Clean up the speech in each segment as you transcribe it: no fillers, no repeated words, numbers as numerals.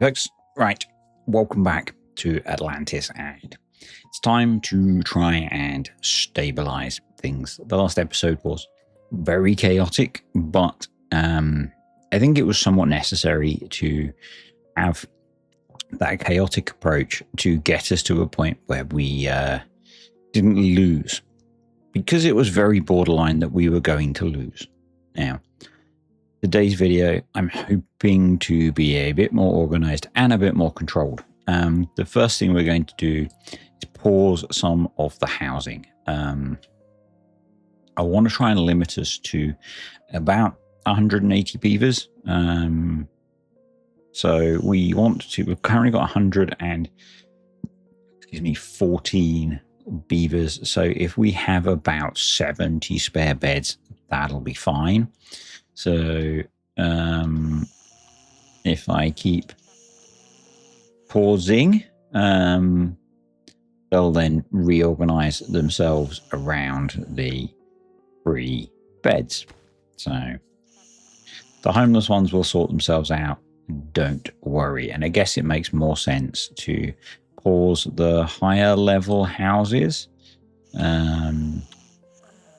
folks. Right, welcome back to Atlantis, and it's time to try and stabilize things. The last episode was very chaotic, but I think it was somewhat necessary to have that chaotic approach to get us to a point where we didn't lose, because it was very borderline that we were going to lose. Now, today's video, I'm hoping to be a bit more organized and a bit more controlled. The first thing we're going to do is pause some of the housing. I want to try and limit us to about 180 beavers. So we've currently got 14 beavers. So if we have about 70 spare beds, that'll be fine. So if I keep pausing, they'll then reorganize themselves around the free beds. So the homeless ones will sort themselves out, don't worry. And I guess it makes more sense to pause the higher level houses,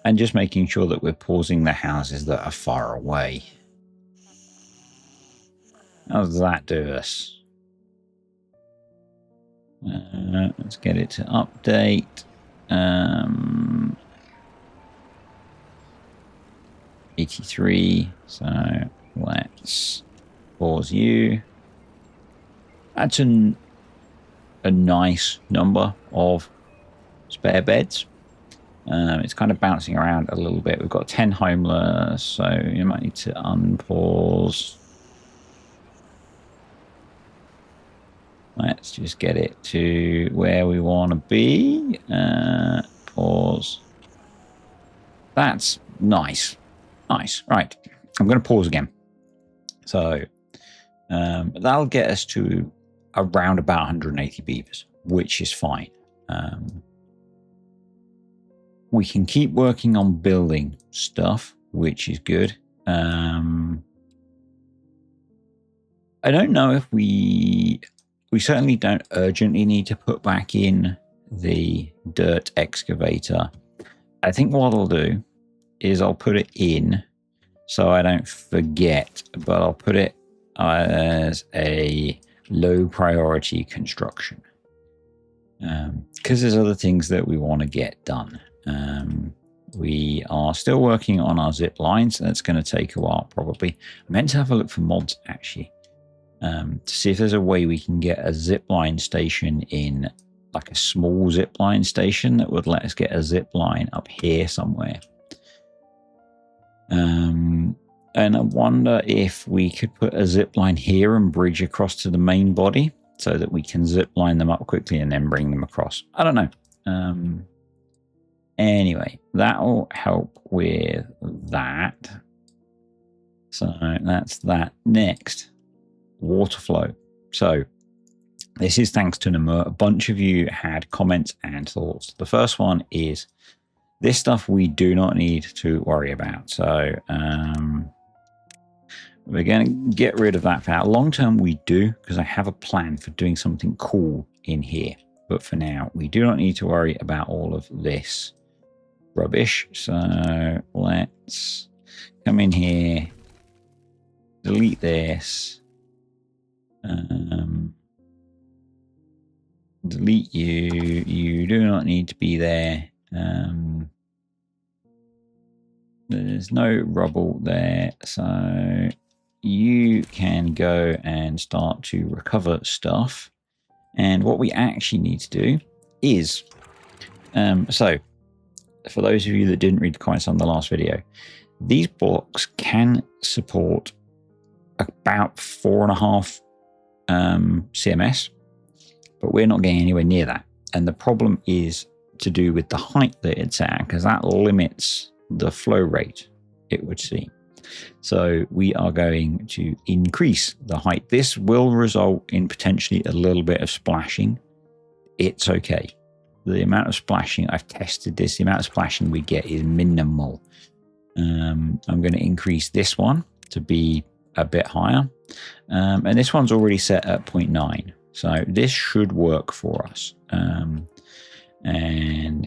and just making sure that we're pausing the houses that are far away. How does that do us? Let's get it to update. 83. So let's pause you. That's a nice number of spare beds. It's kind of bouncing around a little bit. We've got 10 homeless, so you might need to unpause. Let's just get it to where we want to be. Pause. That's nice. Nice. Right. I'm going to pause again. So that'll get us to around about 180 beavers, which is fine. We can keep working on building stuff, which is good. I don't know if we certainly don't urgently need to put back in the dirt excavator. I think what I'll do is I'll put it in so I don't forget, but I'll put it as a low priority construction, because there's other things that we want to get done. We are still working on our zip lines. That's going to take a while, probably. I meant to have a look for mods, actually, to see if there's a way we can get a zip line station in, like a small zip line station that would let us get a zip line up here somewhere. And I wonder if we could put a zip line here and bridge across to the main body so that we can zip line them up quickly and then bring them across. I don't know. Anyway, that will help with that. So that's that. Next, water flow. So this is thanks to Namur. A bunch of you had comments and thoughts. The first one is this stuff we do not need to worry about. So we're going to get rid of that for now. Long term, we do, because I have a plan for doing something cool in here. But for now, we do not need to worry about all of this rubbish. So let's come in here, delete this, delete you. You do not need to be there. There's no rubble there, so you can go and start to recover stuff. And what we actually need to do is, so for those of you that didn't read the comments on the last video, these blocks can support about 4.5 CMS, but we're not getting anywhere near that. And the problem is to do with the height that it's at, because that limits the flow rate, it would seem. So we are going to increase the height. This will result in potentially a little bit of splashing. It's okay. The amount of splashing, I've tested this, the amount of splashing we get is minimal. I'm going to increase this one to be a bit higher. And this one's already set at 0.9. So this should work for us. And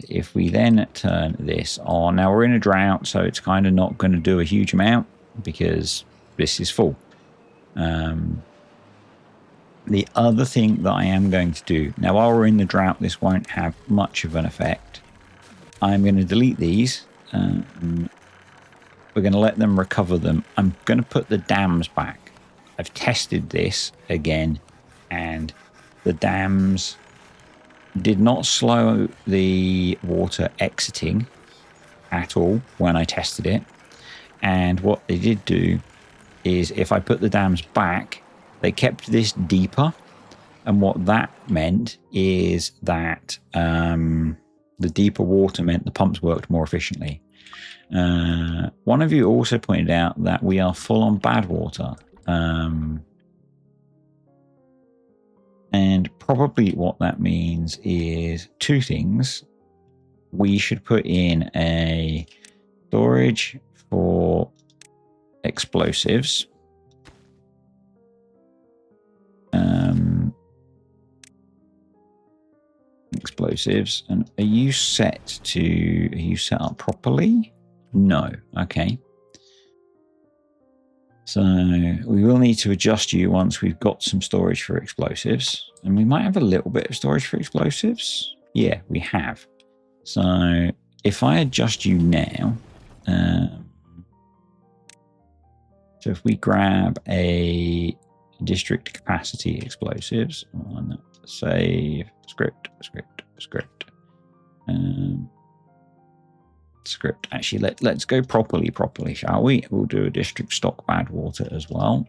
if we then turn this on, now we're in a drought, so it's kind of not going to do a huge amount because this is full. The other thing that I am going to do, now while we're in the drought, this won't have much of an effect. I'm going to delete these. We're going to let them recover them. I'm going to put the dams back. I've tested this again, and the dams did not slow the water exiting at all when I tested it. And what they did do is if I put the dams back, they kept this deeper. And what that meant is that the deeper water meant the pumps worked more efficiently. One of you also pointed out that we are full on bad water. And probably what that means is two things. We should put in a storage for explosives. Explosives. And are you set up properly? No. Okay. So we will need to adjust you once we've got some storage for explosives. And we might have a little bit of storage for explosives. Yeah, we have. So if I adjust you now, so if we grab a district capacity explosives on save script. Actually, let's go properly, shall we? We'll do a district stock bad water as well.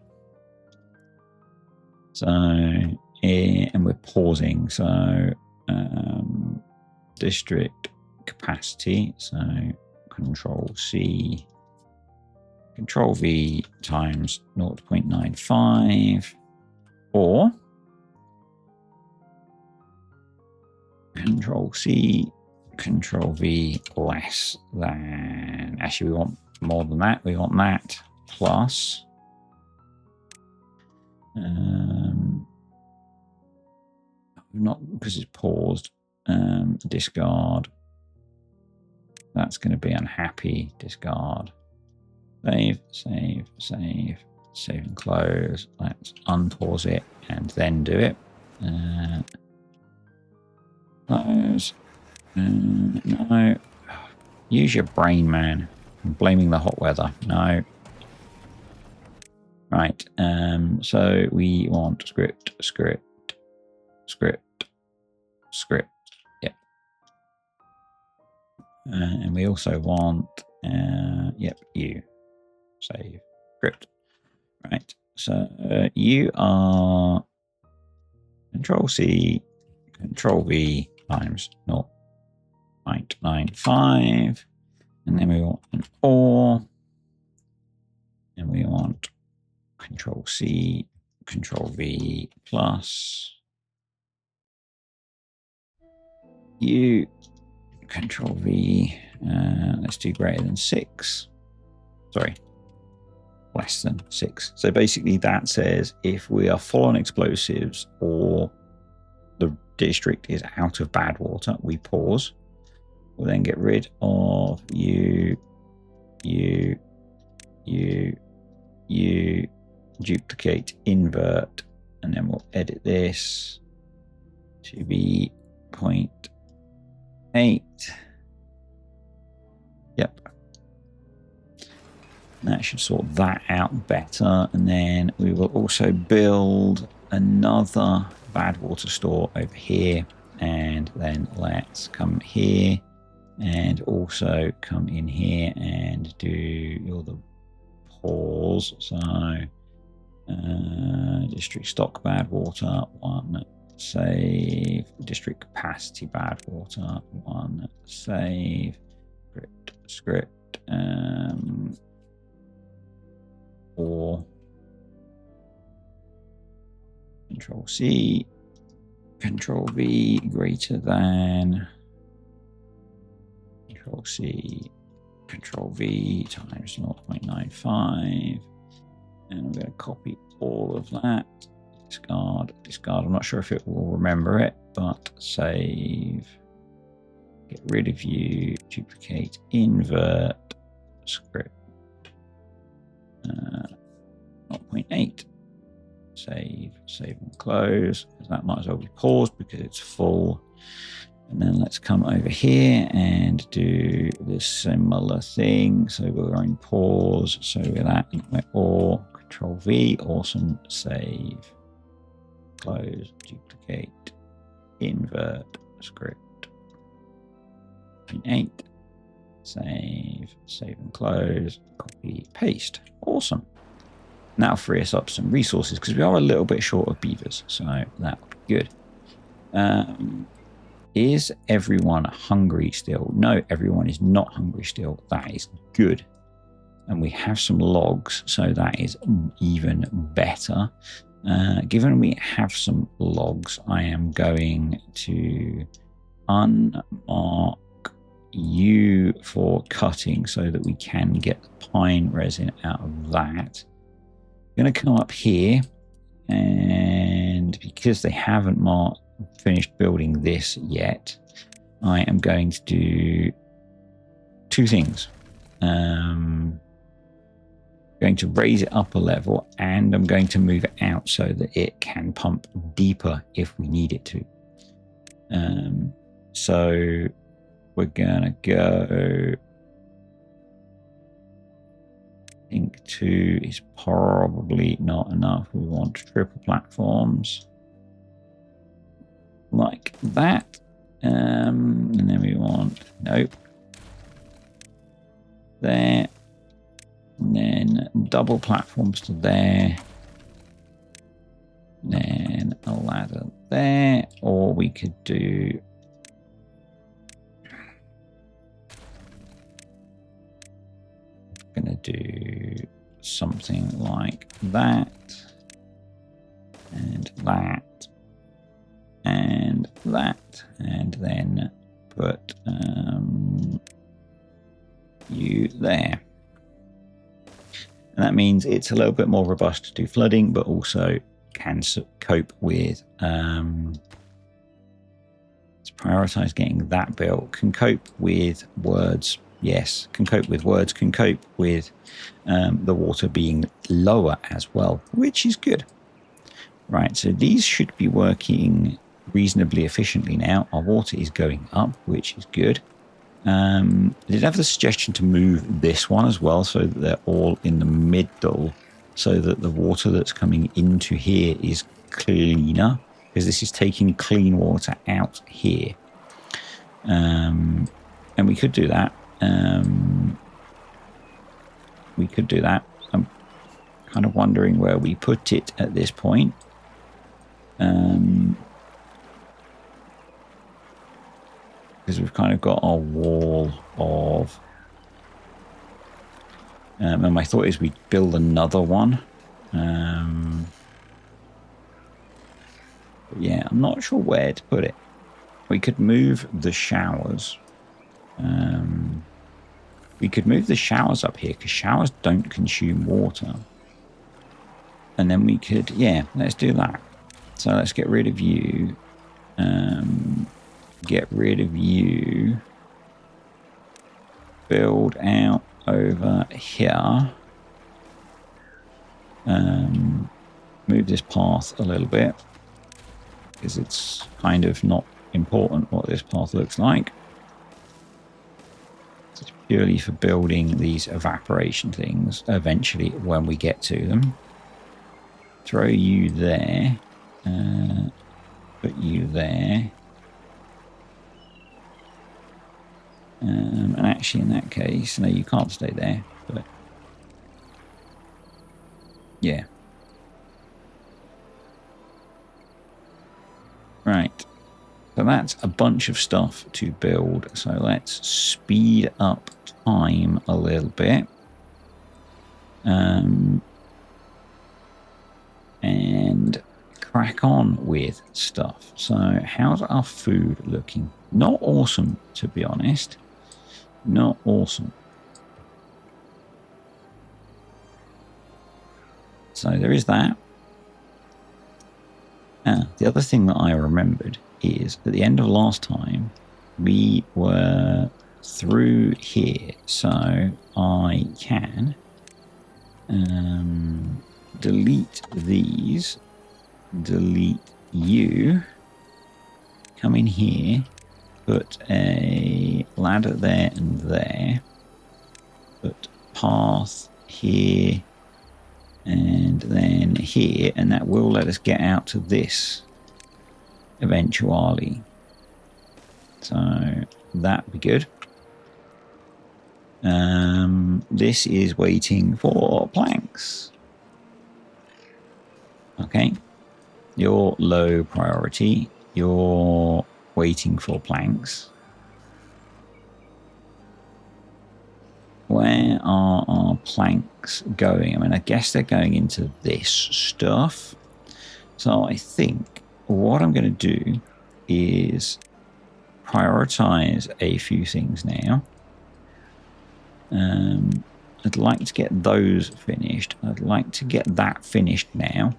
So, and we're pausing. So, district capacity. So, Control C, Control V times 0.95, or Control C, Control V less than. Actually, we want more than that. We want that plus. Not because it's paused. Discard. That's going to be unhappy. Discard. Save and close. Let's unpause it and then do it. Close. No. Use your brain, man. I'm blaming the hot weather. No. Right. So we want script. Yep. And we also want you. Save script. Right. So you are Control C, Control V times 0.95, and then we want an OR, and we want Control C, Control V plus U, Control V. Let's do greater than 6. Sorry, less than 6. So basically that says if we are full on explosives or the district is out of bad water, we pause. We'll then get rid of you, duplicate, invert, and then we'll edit this to be 0.8. Yep. That should sort that out better. And then we will also build another bad water store over here. And then let's come here and also come in here and do all the pause. So district stock bad water 1, save. District capacity bad water 1, save. Script or Control C, Control V greater than Control C, Control V times 0.95, and I'm going to copy all of that. Discard, discard. I'm not sure if it will remember it, but save. Get rid of you. Duplicate. Invert. Script. 0.8. Save. Save and close. That might as well be paused because it's full. And then let's come over here and do the similar thing. So we're going pause. So with that, or Control V, awesome. Save, close, duplicate, invert, script. 8. Save, save and close, copy, paste. Awesome. Now free us up some resources because we are a little bit short of beavers. So that would be good. Is everyone hungry still? No, everyone is not hungry still. That is good. And we have some logs, so that is even better. Given we have some logs, I am going to unmark you for cutting so that we can get the pine resin out of that. I'm going to come up here, and because they haven't finished building this yet, I am going to do two things. Going to raise it up a level, and I'm going to move it out so that it can pump deeper if we need it to. So we're gonna go, I think 2 is probably not enough. We want triple platforms like that, and then we want, nope, there, and then double platforms to there, then a ladder there, or we could do gonna do something like that, and that, and that, and then put you there. And that means it's a little bit more robust to do flooding, but also can cope with, let's prioritize getting that built, can cope with words. Yes, can cope with words, can cope with the water being lower as well, which is good. Right, so these should be working reasonably efficiently now. Our water is going up, which is good. I did have the suggestion to move this one as well so that they're all in the middle, so that the water that's coming into here is cleaner, because this is taking clean water out here. And we could do that. We could do that. I'm kind of wondering where we put it at this point. Because we've kind of got our wall of, and my thought is we'd build another one. Yeah, I'm not sure where to put it. We could move the showers. We could move the showers up here because showers don't consume water. And then we could, yeah, let's do that. So let's get rid of you. Get rid of you. Build out over here. Move this path a little bit, because it's kind of not important what this path looks like. It's purely for building these evaporation things eventually when we get to them. Throw you there. Put you there. And actually in that case, no, you can't stay there, but yeah. Right. So that's a bunch of stuff to build. So let's speed up time a little bit. And crack on with stuff. So how's our food looking? Not awesome, to be honest. Not awesome. So there is that. the other thing that I remembered is at the end of last time, we were through here. So I can delete these, delete you, come in here, put a ladder there and there, put path here and then here, and that will let us get out to this eventually. So that'd be good. This is waiting for planks. Okay. You're low priority. You're waiting for planks. Where are our planks going? I mean, I guess they're going into this stuff. So I think what I'm going to do is prioritize a few things now. I'd like to get those finished. I'd like to get that finished now.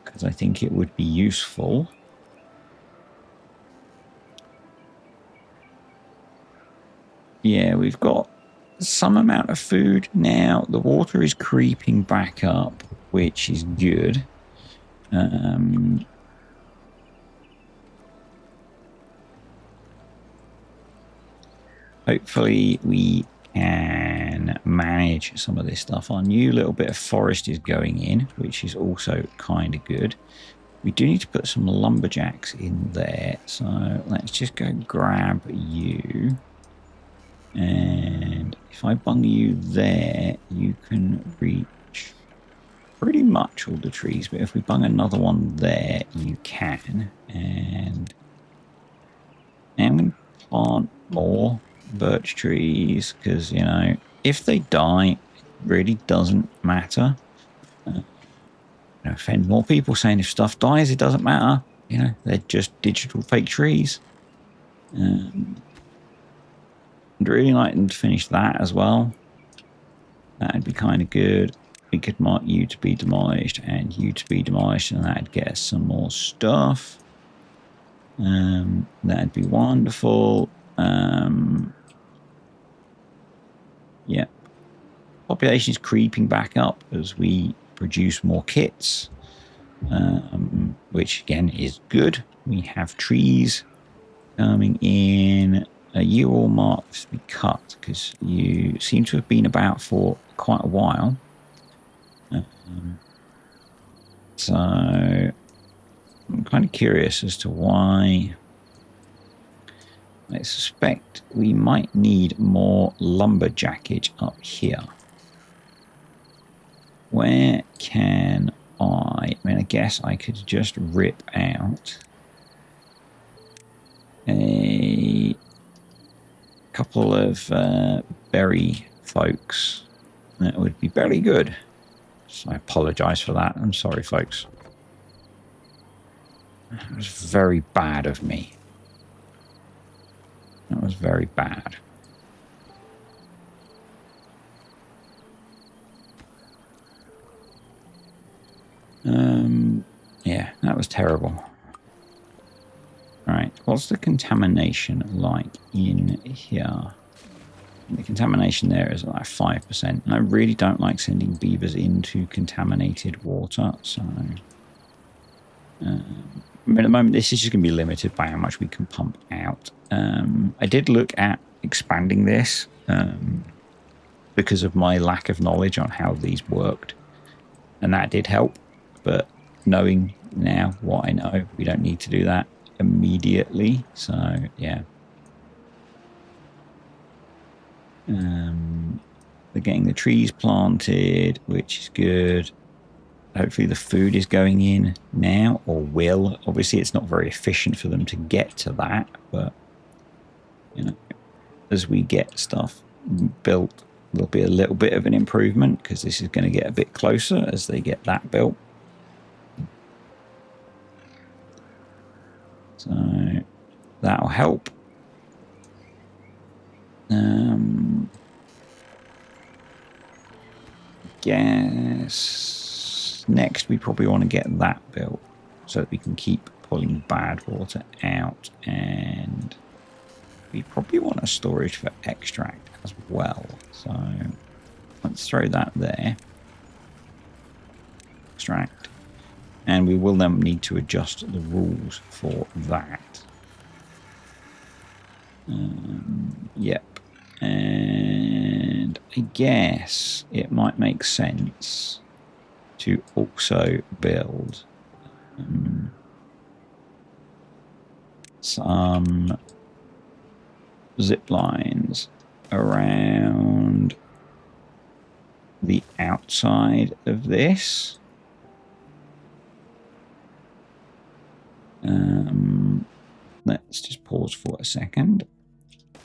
Because I think it would be useful. Yeah, we've got some amount of food now. The water is creeping back up, which is good. Hopefully we can manage some of this stuff. Our new little bit of forest is going in, which is also kind of good. We do need to put some lumberjacks in there. So let's just go grab you. And if I bung you there, you can reach pretty much all the trees. But if we bung another one there, you can. And I'm going to plant more birch trees because, you know, if they die, it really doesn't matter. Offend more people saying if stuff dies, it doesn't matter. You know, they're just digital fake trees. I'd really like them to finish that as well. That'd be kind of good. We could mark you to be demolished and you to be demolished, and that'd get us some more stuff. That'd be wonderful. Yeah. Population is creeping back up as we produce more kits, which again is good. We have trees coming in. You all marked to be cut because you seem to have been about for quite a while. So I'm kind of curious as to why. I suspect we might need more lumberjackage up here. Where can I mean, I guess I could just rip out a couple of berry folks. That would be very good. So I apologize for that. I'm sorry, folks. It was very bad of me. That was very bad. Yeah, that was terrible. All right, what's the contamination like in here? The contamination there is like 5%. And I really don't like sending beavers into contaminated water. So at the moment, this is just going to be limited by how much we can pump out. I did look at expanding this because of my lack of knowledge on how these worked. And that did help. But knowing now what I know, we don't need to do that immediately. So, yeah. They're getting the trees planted, which is good. Hopefully the food is going in now, or will. Obviously, it's not very efficient for them to get to that, but, you know, as we get stuff built, there'll be a little bit of an improvement because this is going to get a bit closer as they get that built. So that'll help. Guess So next, we probably want to get that built so that we can keep pulling bad water out. And we probably want a storage for extract as well. So let's throw that there. Extract. And we will then need to adjust the rules for that. Yep. And I guess it might make sense to also build some zip lines around the outside of this. Let's just pause for a second.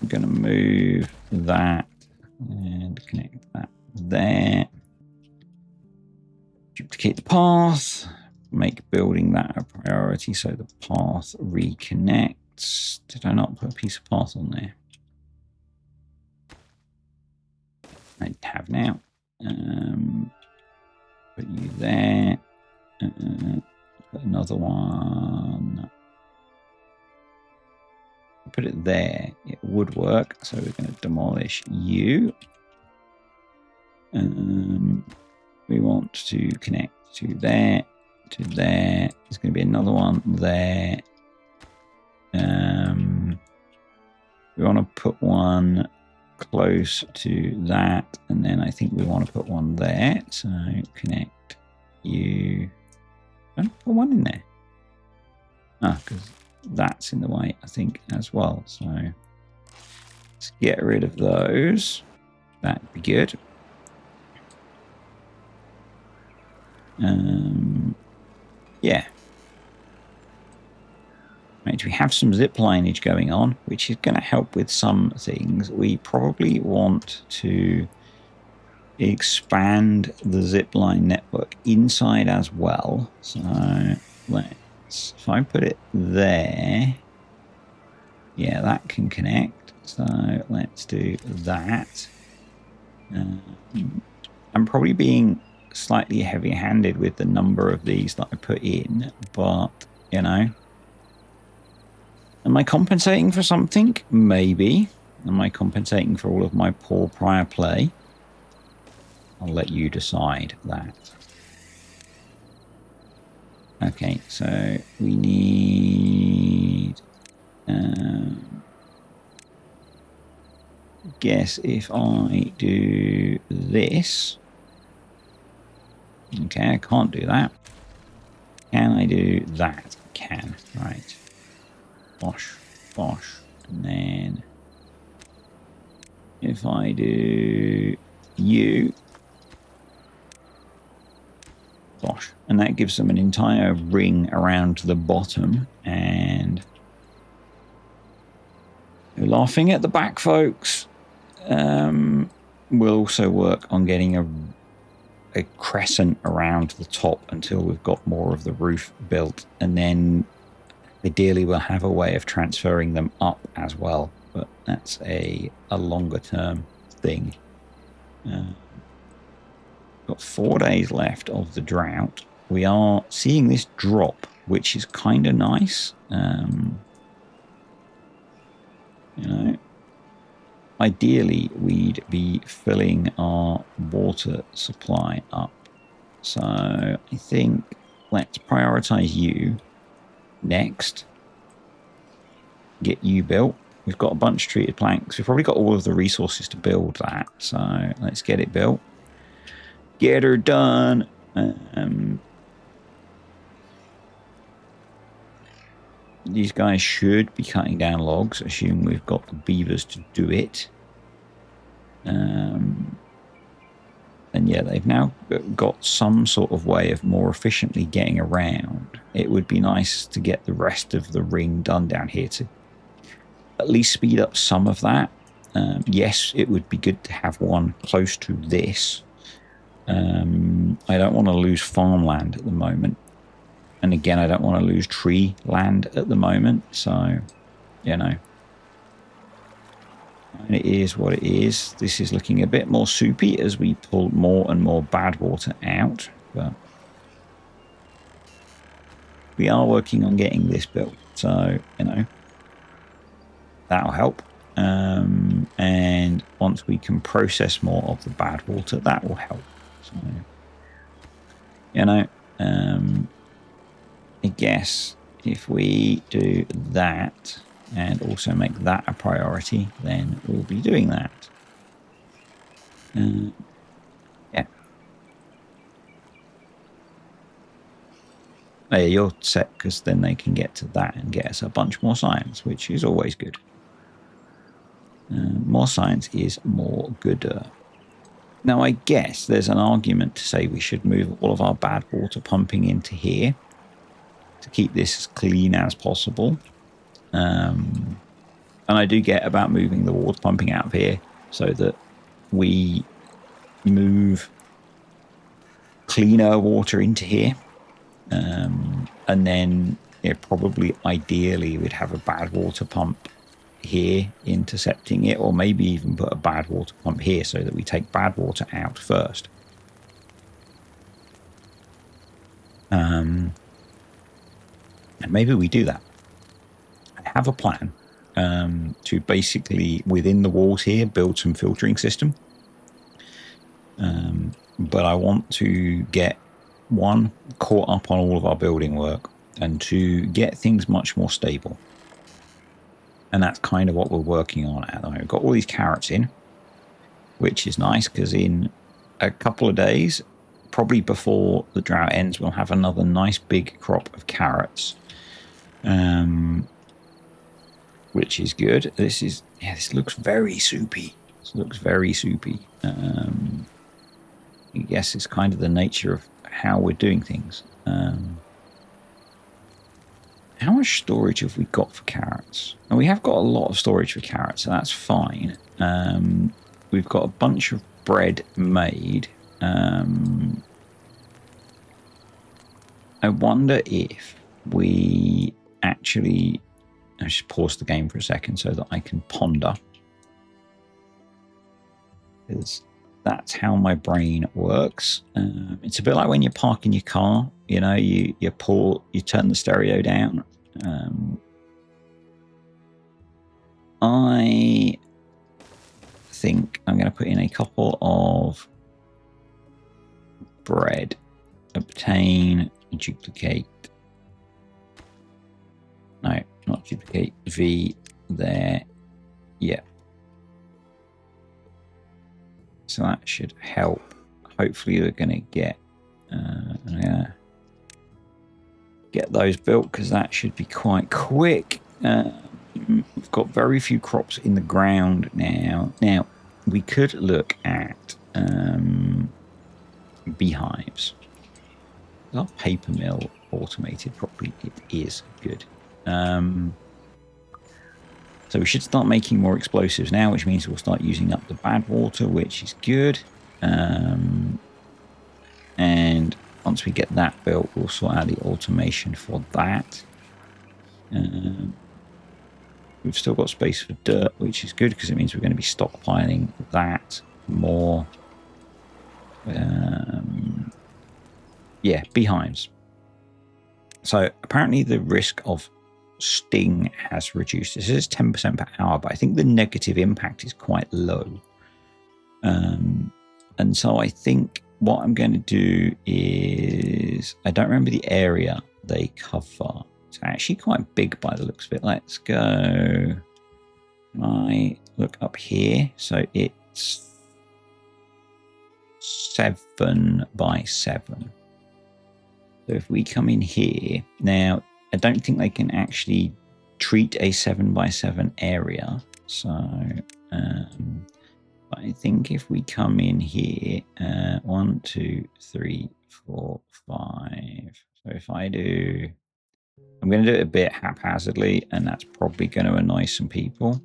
I'm going to move that and connect that there. Duplicate the path. Make building that a priority so the path reconnects. Did I not put a piece of path on there? I have now. Put you there. Put another one. Put it there. It would work. So we're going to demolish you. We want to connect to there, to there. There's going to be another one there. We want to put one close to that, and then I think we want to put one there. So connect you. Don't put one in there. Because that's in the way, I think, as well. So let's get rid of those. That'd be good. Yeah. Right, we have some zip lineage going on, which is going to help with some things. We probably want to expand the zip line network inside as well. So let's, if I put it there, yeah, that can connect. So let's do that. I'm probably being slightly heavy-handed with the number of these that I put in, but, you know, am I compensating for something? Maybe. Am I compensating for all of my poor prior play? I'll let you decide that. Okay, so we need... guess if I do this... Okay, I can't do that. Can I do that? I can. Right. Bosh, bosh. And then if I do you, bosh. And that gives them an entire ring around the bottom. And you're laughing at the back, folks. We'll also work on getting a crescent around the top until we've got more of the roof built, and then ideally we'll have a way of transferring them up as well, but that's a longer term thing. Got 4 days left of the drought. We are seeing this drop, which is kind of nice. You know, ideally, we'd be filling our water supply up. So I think let's prioritize you next. Get you built. We've got a bunch of treated planks. We've probably got all of the resources to build that. So let's get it built. Get her done. These guys should be cutting down logs, assuming we've got the beavers to do it. And yeah, they've now got some sort of way of more efficiently getting around. It would be nice to get the rest of the ring done down here to at least speed up some of that. Yes, it would be good to have one close to this. I don't want to lose farmland at the moment. And again, I don't want to lose tree land at the moment. So, you know. And it is what it is. This is looking a bit more soupy as we pull more and more bad water out. But we are working on getting this built. So, you know, that'll help. And once we can process more of the bad water, that will help. So, you know, I guess if we do that and also make that a priority, then we'll be doing that. Yeah. Oh, yeah, you're set because then they can get to that and get us a bunch more science, which is always good. More science is more gooder. Now, I guess there's an argument to say we should move all of our bad water pumping into here to keep this as clean as possible. And I do get about moving the water pumping out of here so that we move cleaner water into here. And then probably ideally we'd have a bad water pump here intercepting it, or maybe even put a bad water pump here so that we take bad water out first. And maybe we do that. I have a plan to basically, within the walls here, build some filtering system. But I want to get, one, caught up on all of our building work, and two, get things much more stable. And that's kind of what we're working on at the moment. We've got all these carrots in, which is nice because in a couple of days, probably before the drought ends, we'll have another nice big crop of carrots, which is good. This looks very soupy. This looks very soupy. I guess it's kind of the nature of how we're doing things. How much storage have we got for carrots? And we have got a lot of storage for carrots, so that's fine. We've got a bunch of bread made. I wonder if we actually... I'll just pause the game for a second so that I can ponder. Because that's how my brain works. It's a bit like when you're parking your car. You know, you turn the stereo down. I think I'm going to put in a couple of bread. Obtain, duplicate. No, not duplicate. V there. Yeah. So that should help. Hopefully we're going to get those built because that should be quite quick. We've got very few crops in the ground now. Now, we could look at beehives. Is our paper mill automated properly? It is good. So we should start making more explosives now, which means we'll start using up the bad water, which is good. And once we get that built, we'll sort out the automation for that. We've still got space for dirt, which is good because it means we're going to be stockpiling that more. Yeah, beehives. So apparently the risk of sting has reduced. This is 10% per hour, but I think the negative impact is quite low. And so I think what I'm going to do is, I don't remember the area they cover. It's actually quite big by the looks of it. Let's go. I look up here. So it's 7 by 7. So if we come in here now, I don't think they can actually treat a 7 by 7 area. So I think if we come in here, 1, 2, 3, 4, 5. So if I do, I'm going to do it a bit haphazardly, and that's probably going to annoy some people.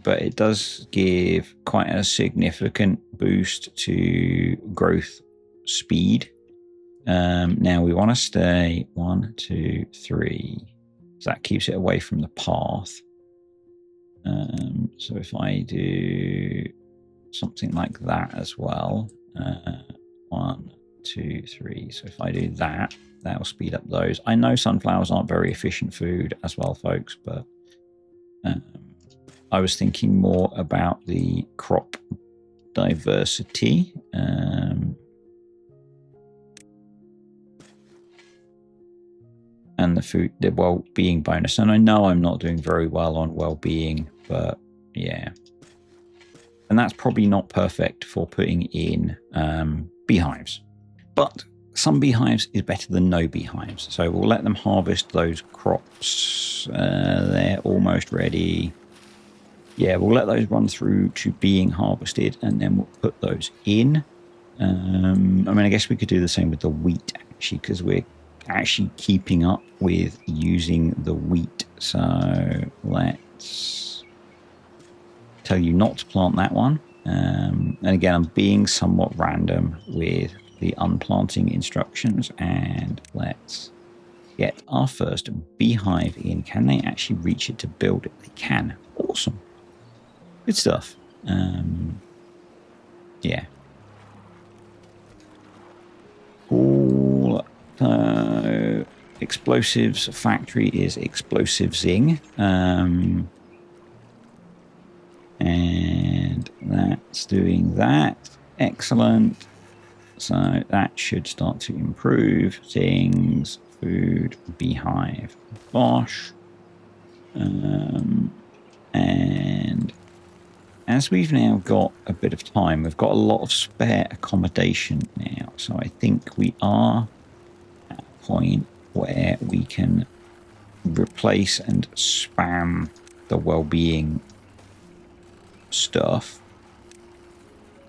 But it does give quite a significant boost to growth speed. Now we want to stay 1, 2, 3. So that keeps it away from the path. So if I do something like that as well, 1, 2, 3. So if I do that, that'll speed up those. I know sunflowers aren't very efficient food as well, folks, but I was thinking more about the crop diversity. And the well-being bonus. And I know I'm not doing very well on well-being, but yeah. And that's probably not perfect for putting in beehives. But some beehives is better than no beehives. So we'll let them harvest those crops. They're almost ready. Yeah, we'll let those run through to being harvested, and then we'll put those in. I mean, I guess we could do the same with the wheat, actually, because we're actually keeping up with using the wheat. So let's tell you not to plant that one. And again, I'm being somewhat random with the unplanting instructions. And let's get our first beehive in. Can they actually reach it to build it? They can. Awesome. Good stuff. Yeah. Cool. So explosives factory is explosivesing. And that's doing that. Excellent. So that should start to improve things. Food, beehive, bosh. And as we've now got a bit of time, we've got a lot of spare accommodation now. So I think we are at a point where we can replace and spam the well-being stuff.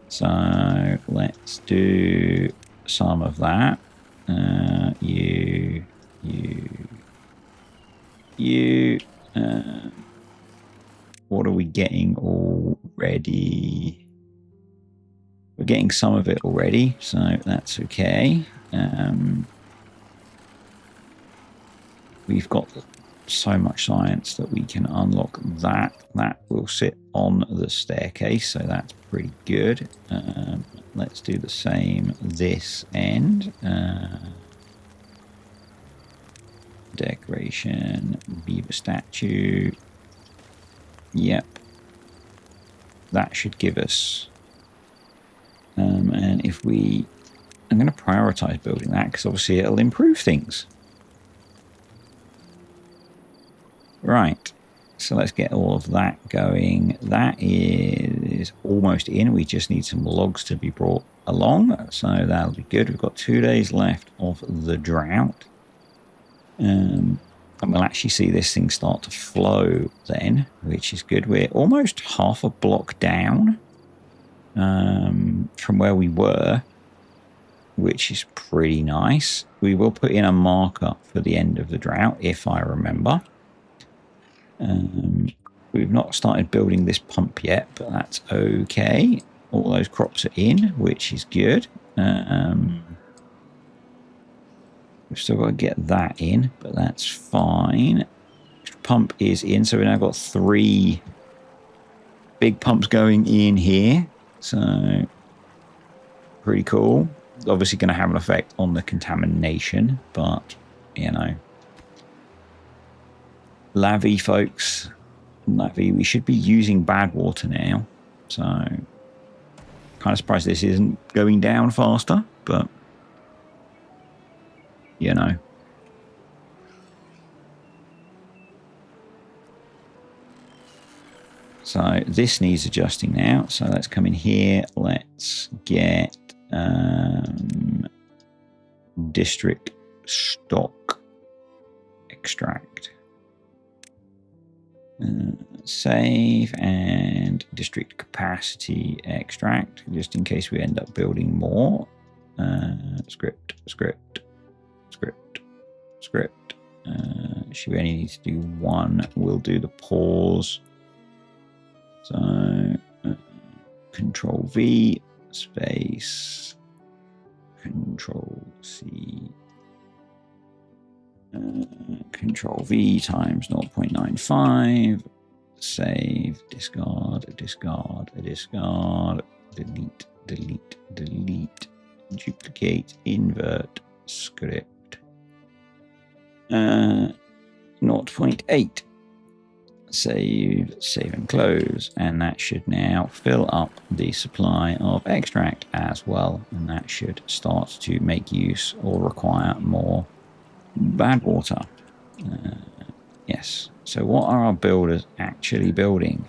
So let's do some of that. What are we getting already? We're getting some of it already, so that's okay. We've got so much science that we can unlock that. That will sit on the staircase, so that's pretty good. Let's do the same this end. Decoration, beaver statue. Yep. That should give us... and if we... I'm going to prioritize building that because obviously it'll improve things. Right. So let's get all of that going. That is almost in. We just need some logs to be brought along. So that'll be good. We've got 2 days left of the drought. And we'll actually see this thing start to flow then, which is good. We're almost half a block down from where we were, which is pretty nice. We will put in a marker for the end of the drought, if I remember. We've not started building this pump yet, but that's okay. All those crops are in, which is good. We've still got to get that in, but that's fine. Pump is in, so we've now got 3 big pumps going in here. So, pretty cool. Obviously going to have an effect on the contamination, but, you know. Lavy, folks. Lavy, we should be using bad water now. So, kind of surprised this isn't going down faster, but... you know. So this needs adjusting now. So let's come in here. Let's get district stock extract. Save and district capacity extract, just in case we end up building more. Script. Should we only need to do 1? We'll do the pause. So Control V space Control C Control V times 0.95. Save, discard, delete. duplicate, invert, script. 0.8. Save and close, and that should now fill up the supply of extract as well, and that should start to make use or require more bad water. Yes. So what are our builders actually building?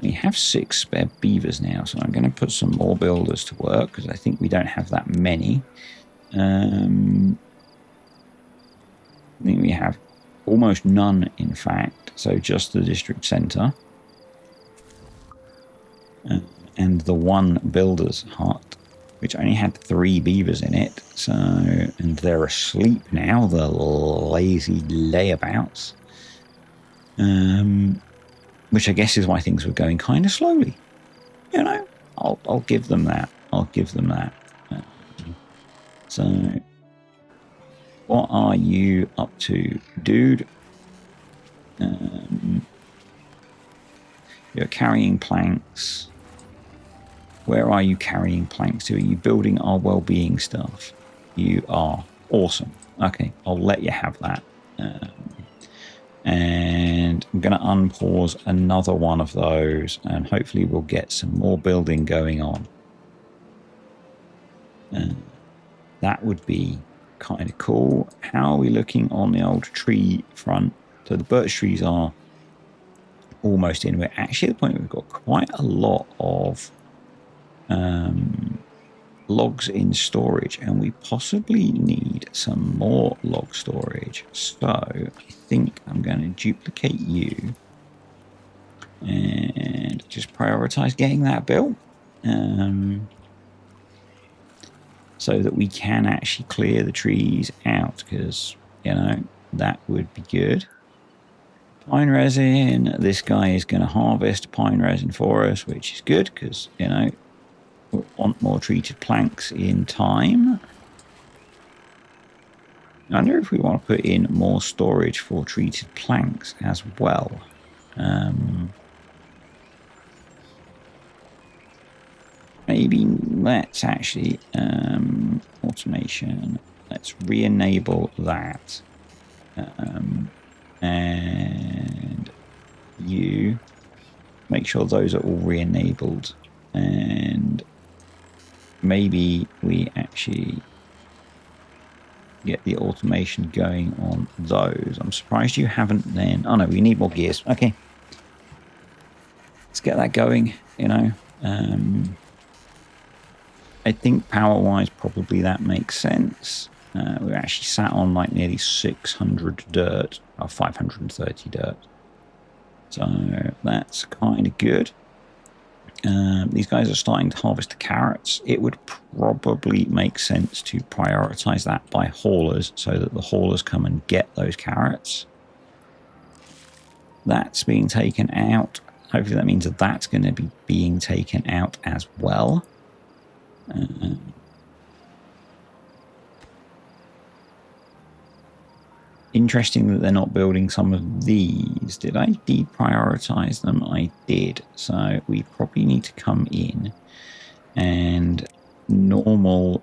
We have 6 spare beavers now, so I'm going to put some more builders to work because I think we don't have that many. I think we have almost none, in fact, so just the district centre. And the one builder's hut, which only had 3 beavers in it. So, and they're asleep now, the lazy layabouts. Which I guess is why things were going kind of slowly. You know, I'll give them that. I'll give them that. So, what are you up to, dude? You're carrying planks. Where are you carrying planks to? Are you building our well-being stuff? You are. Awesome. Okay, I'll let you have that. And I'm going to unpause another one of those, and hopefully we'll get some more building going on. That would be kind of cool. How are we looking on the old tree front? So the birch trees are almost in. We're actually at the point where we've got quite a lot of logs in storage, and we possibly need some more log storage. So I think I'm going to duplicate you and just prioritize getting that built, so that we can actually clear the trees out, because, you know, that would be good. Pine resin, this guy is going to harvest pine resin for us, which is good because, you know, we want more treated planks in time. I wonder if we want to put in more storage for treated planks as well. Maybe let's actually automation. Let's re-enable that. And you make sure those are all re-enabled, and maybe we actually get the automation going on those. I'm surprised you haven't then. Oh no, we need more gears. Okay, let's get that going. You know, I think power wise probably that makes sense. We're actually sat on like nearly 600 dirt, or 530 dirt. So that's kind of good. These guys are starting to harvest the carrots. It would probably make sense to prioritize that by haulers so that the haulers come and get those carrots. That's being taken out. Hopefully that means that that's going to be being taken out as well. Interesting that they're not building some of these. Did I deprioritize them? I did. So we probably need to come in and normal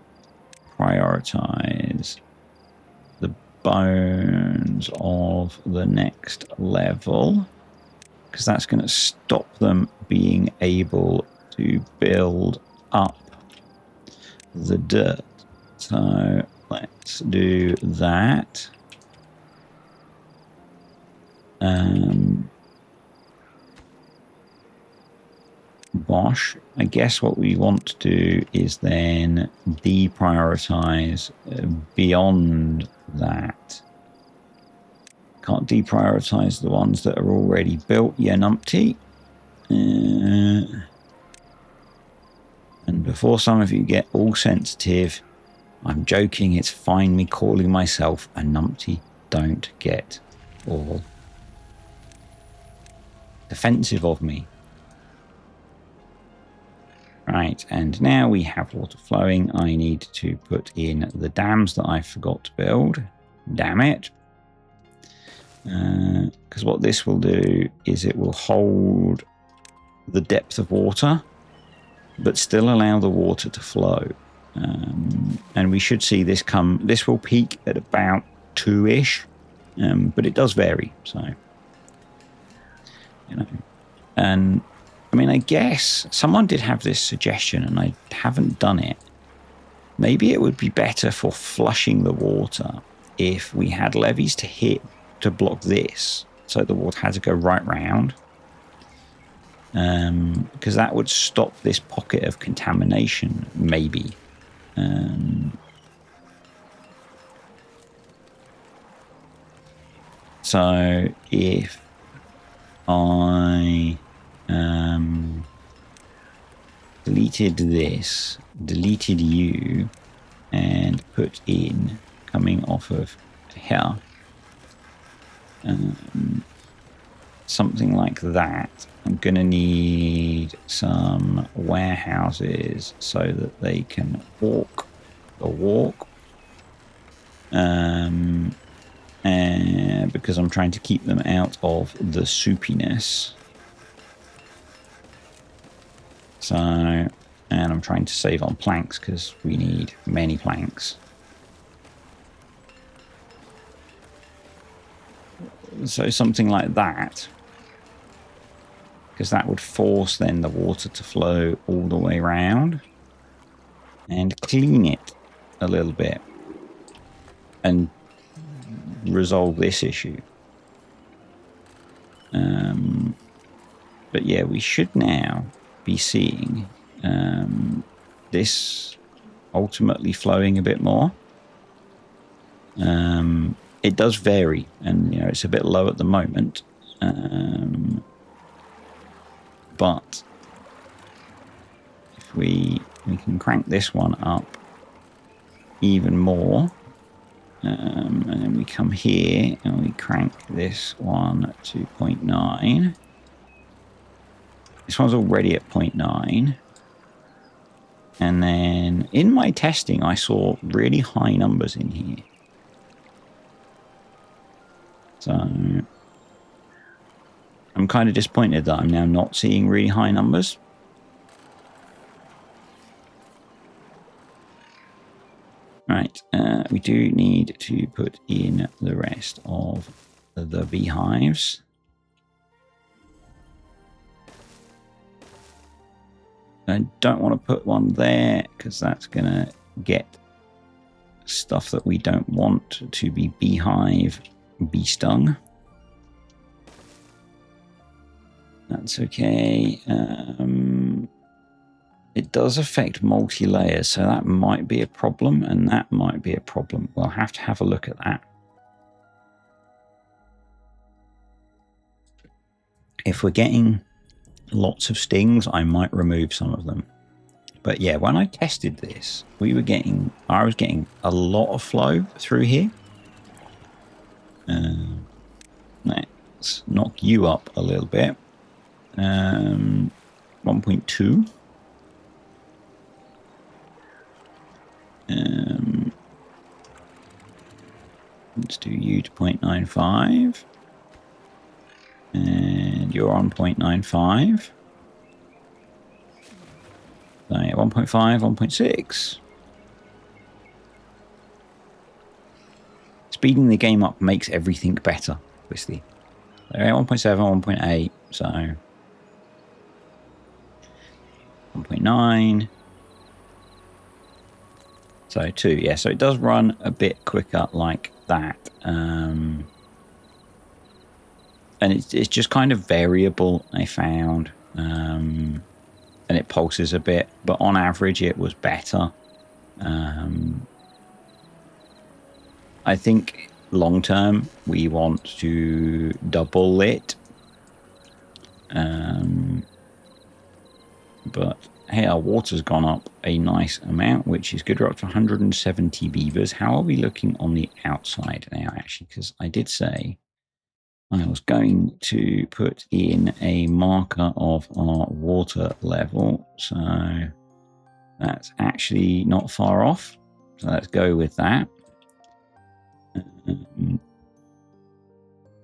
prioritize the bones of the next level, because that's going to stop them being able to build up the dirt. So let's do that. Bosh. I guess what we want to do is then deprioritize beyond that. Can't deprioritize the ones that are already built, yeah, numpty. And before some of you get all sensitive, I'm joking, it's fine me calling myself a numpty. Don't get all defensive of me. Right, and now we have water flowing. I need to put in the dams that I forgot to build. Damn it. Because what this will do is it will hold the depth of water but still allow the water to flow. And we should see this come. This will peak at about 2-ish, but it does vary. So, you know, and I mean, I guess someone did have this suggestion, and I haven't done it. Maybe it would be better for flushing the water if we had levees to hit to block this, so the water had to go right round. Because that would stop this pocket of contamination, maybe. So if I deleted this, deleted you, and put in coming off of here, something like that. I'm going to need some warehouses so that they can walk the walk. And because I'm trying to keep them out of the soupiness. So, and I'm trying to save on planks because we need many planks. So something like that, because that would force then the water to flow all the way around and clean it a little bit and resolve this issue. But yeah, we should now be seeing this ultimately flowing a bit more. It does vary, and you know it's a bit low at the moment. But if we can crank this one up even more, and then we come here and we crank this one to 0.9. This one's already at 0.9. And then in my testing, I saw really high numbers in here. So I'm kind of disappointed that I'm now not seeing really high numbers. Right, we do need to put in the rest of the beehives. I don't want to put one there because that's going to get stuff that we don't want to be beehive bee stung. That's okay. It does affect multi-layers, so that might be a problem, and that might be a problem. We'll have to have a look at that. If we're getting lots of stings, I might remove some of them. But yeah, when I tested this, I was getting a lot of flow through here. Let's knock you up a little bit. 1.2. Let's do you to 0.95. And you're on 0.95. So yeah, 1.5, 1.6. Speeding the game up makes everything better, obviously. So 1.7, 1.8, so 1.9. So 2, yeah, so it does run a bit quicker like that. And it's just kind of variable, I found. And it pulses a bit, but on average it was better. I think long term we want to double it. But hey, our water's gone up a nice amount, which is good. We're up to 170 beavers. How are we looking on the outside now, actually? Because I did say I was going to put in a marker of our water level. So that's actually not far off. So let's go with that.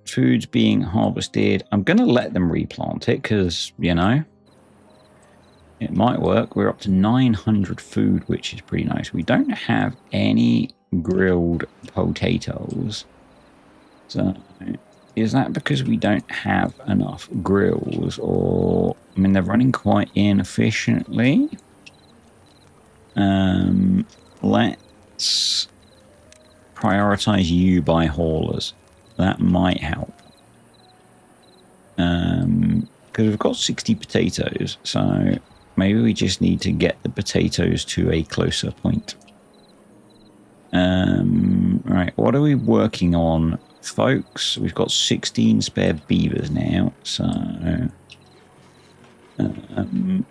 Food's being harvested. I'm going to let them replant it because, you know, It might work. We're up to 900 food, which is pretty nice. We don't have any grilled potatoes. So is that because we don't have enough grills? Or, I mean, they're running quite inefficiently. Let's prioritize you by haulers. That might help. Because we've got 60 potatoes, so maybe we just need to get the potatoes to a closer point. Right, what are we working on, folks? We've got 16 spare beavers now, so I'm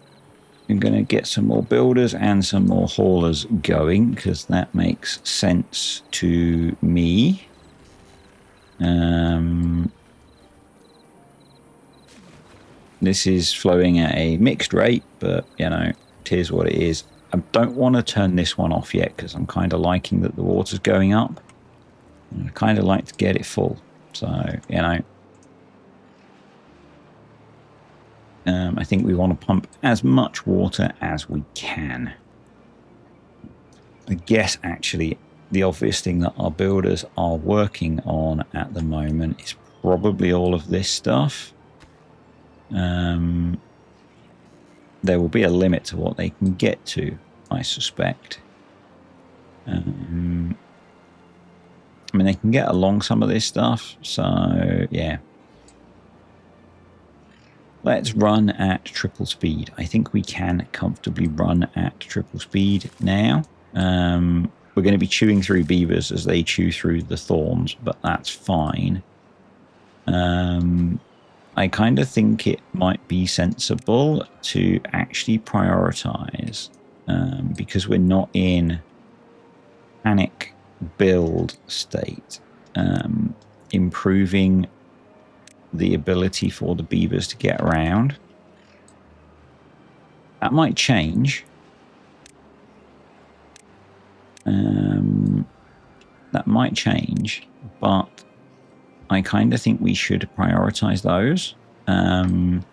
going to get some more builders and some more haulers going, because that makes sense to me. This is flowing at a mixed rate, but, you know, it is what it is. I don't want to turn this one off yet because I'm kind of liking that the water's going up. And I kind of like to get it full. So, you know, I think we want to pump as much water as we can. I guess, actually, the obvious thing that our builders are working on at the moment is probably all of this stuff. There will be a limit to what they can get to, I suspect. I mean, they can get along some of this stuff, so yeah. Let's run at triple speed. I think we can comfortably run at triple speed now. We're going to be chewing through beavers as they chew through the thorns, but that's fine. I kind of think it might be sensible to actually prioritize, because we're not in panic build state. Improving the ability for the beavers to get around. That might change. That might change, but I kind of think we should prioritize those. And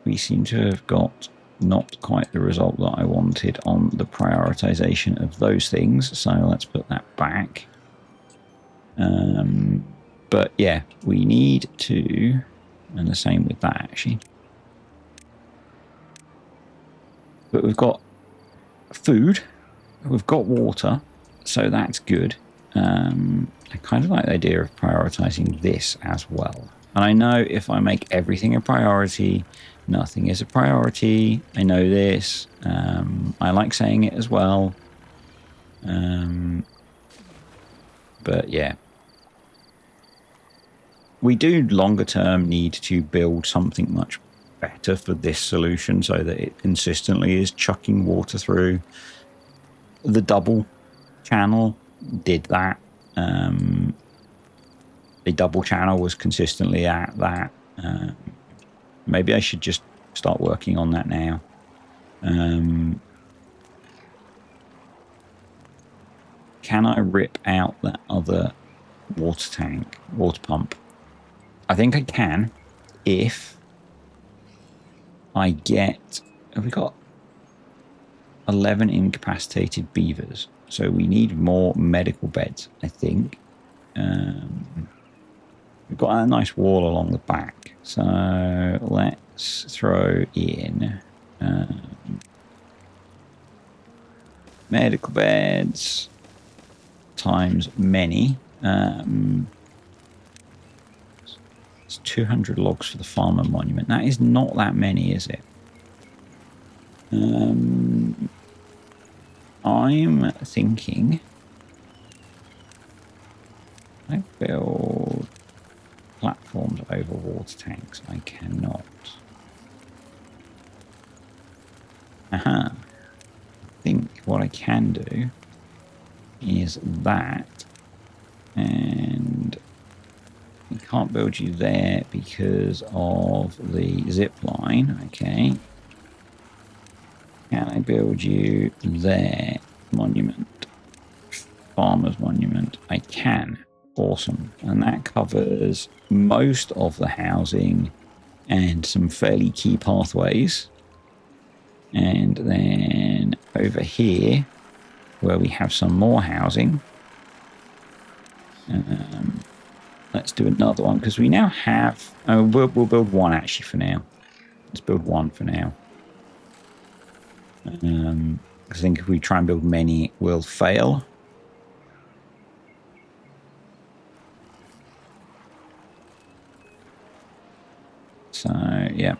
we seem to have got not quite the result that I wanted on the prioritization of those things. So let's put that back. But yeah, we need to, and the same with that actually. But we've got food, we've got water, so that's good. I kind of like the idea of prioritizing this as well. And I know if I make everything a priority, nothing is a priority. I know this. I like saying it as well. But yeah. We do longer term need to build something much better for this solution so that it consistently is chucking water through. The double channel did that. The double channel was consistently at that. Maybe I should just start working on that now. Can I rip out that other water pump? I think I can if I get... Have we got 11 incapacitated beavers? So we need more medical beds, I think. We've got a nice wall along the back. So let's throw in medical beds times many. It's 200 logs for the farmer monument. That is not that many, is it? I'm thinking I build platforms over water tanks. I cannot. Aha. I think what I can do is that, and we can't build you there because of the zip line. Okay. Can I build you there? Monument. Farmer's monument. I can. Awesome. And that covers most of the housing and some fairly key pathways. And then over here, where we have some more housing, let's do another one because we now have... we'll build one actually for now. Let's build one for now. I think if we try and build many, we'll fail. So, yeah.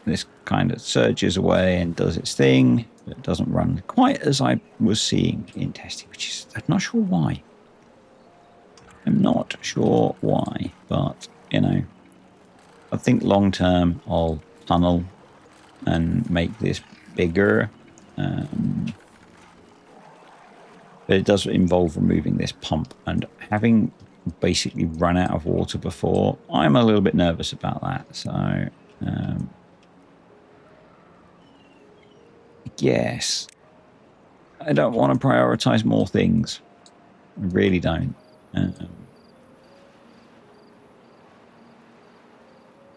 This kind of surges away and does its thing. But it doesn't run quite as I was seeing in testing, which is... I'm not sure why. I'm not sure why, but, you know, I think long term I'll tunnel and make this bigger. But it does involve removing this pump, and having basically run out of water before, I'm a little bit nervous about that. So, yes, I don't want to prioritize more things. I really don't.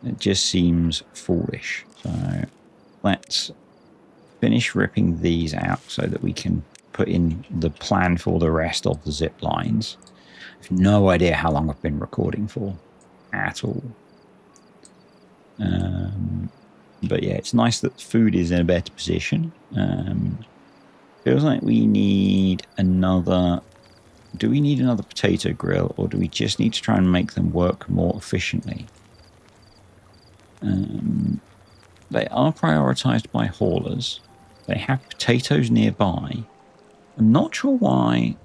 It just seems foolish. So let's finish ripping these out so that we can put in the plan for the rest of the zip lines. I have no idea how long I've been recording for at all. But yeah, it's nice that food is in a better position. Feels like we need another... Do we need another potato grill, or do we just need to try and make them work more efficiently? They are prioritized by haulers. They have potatoes nearby. I'm not sure why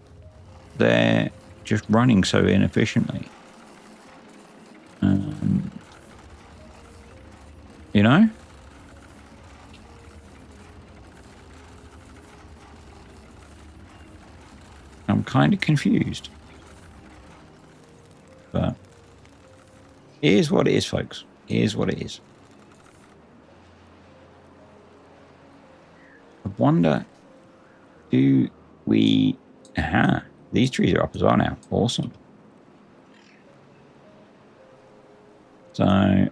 they're just running so inefficiently. You know? I'm kind of confused. But it is what it is, folks. It is what it is. I wonder, do we... Aha, these trees are up as well now. Awesome. So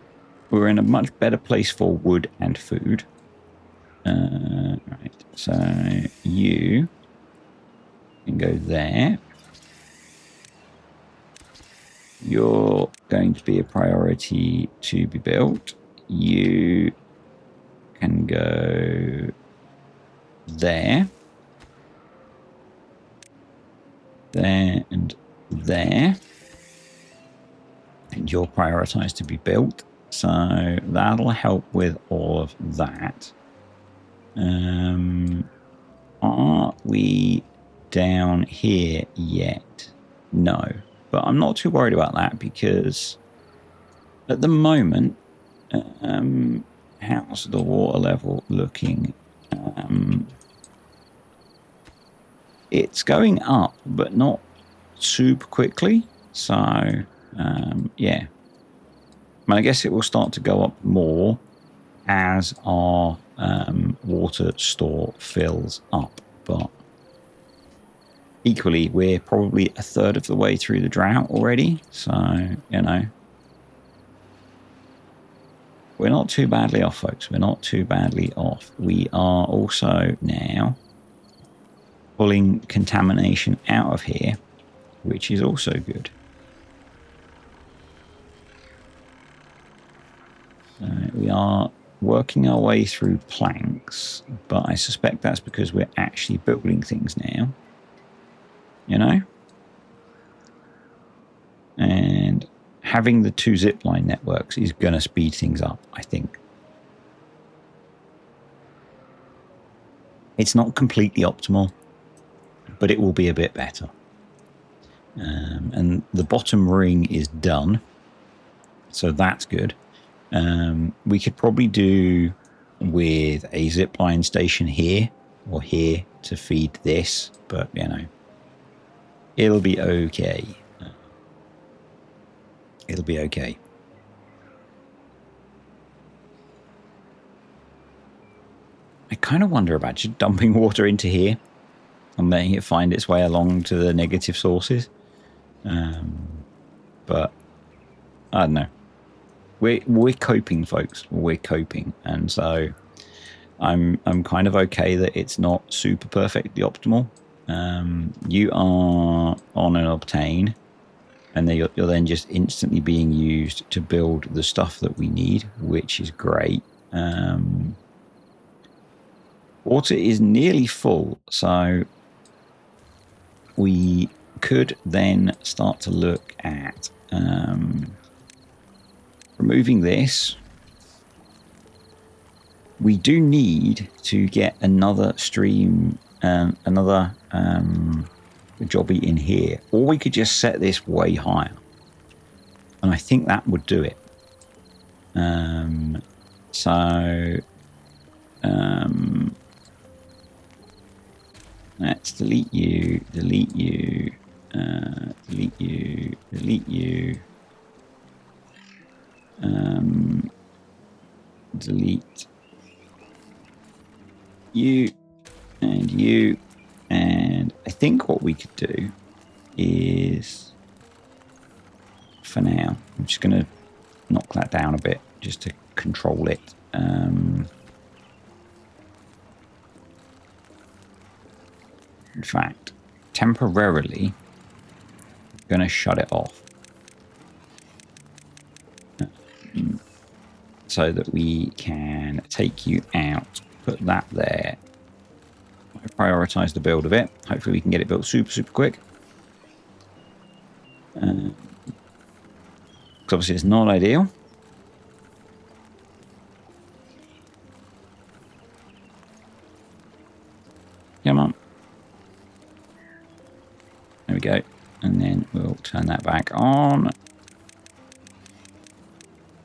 we're in a much better place for wood and food. Right, so you can go there. You're going to be a priority to be built. You can go there. There and there. And you're prioritized to be built. So that'll help with all of that. Are we down here yet? No. But I'm not too worried about that because at the moment, how's the water level looking? It's going up, but not super quickly. So, yeah. I guess it will start to go up more as our water store fills up. But equally, we're probably a third of the way through the drought already. So, you know, we're not too badly off, folks. We're not too badly off. We are also now pulling contamination out of here, which is also good. We are working our way through planks, but I suspect that's because we're actually building things now. You know? And having the 2 zipline networks is going to speed things up, I think. It's not completely optimal, but it will be a bit better. And the bottom ring is done, so that's good. We could probably do with a zipline station here or here to feed this, but, you know, it'll be okay. It'll be okay. I kind of wonder about just dumping water into here and letting it find its way along to the negative sources. But I don't know. We're coping, folks. We're coping, and so I'm kind of okay that it's not super perfectly optimal. You are on an obtain, and then you're then just instantly being used to build the stuff that we need, which is great. Water is nearly full, so we could then start to look at removing this. We do need to get another stream, another jobby in here, or we could just set this way higher, and I think that would do it. Let's delete you, delete you, delete you, delete you, delete you, and I think what we could do is, for now, I'm just going to knock that down a bit just to control it. In fact, temporarily, I'm going to shut it off so that we can take you out, put that there. I prioritize the build of it. Hopefully we can get it built super, super quick. Because obviously it's not ideal. Come on. There we go. And then we'll turn that back on.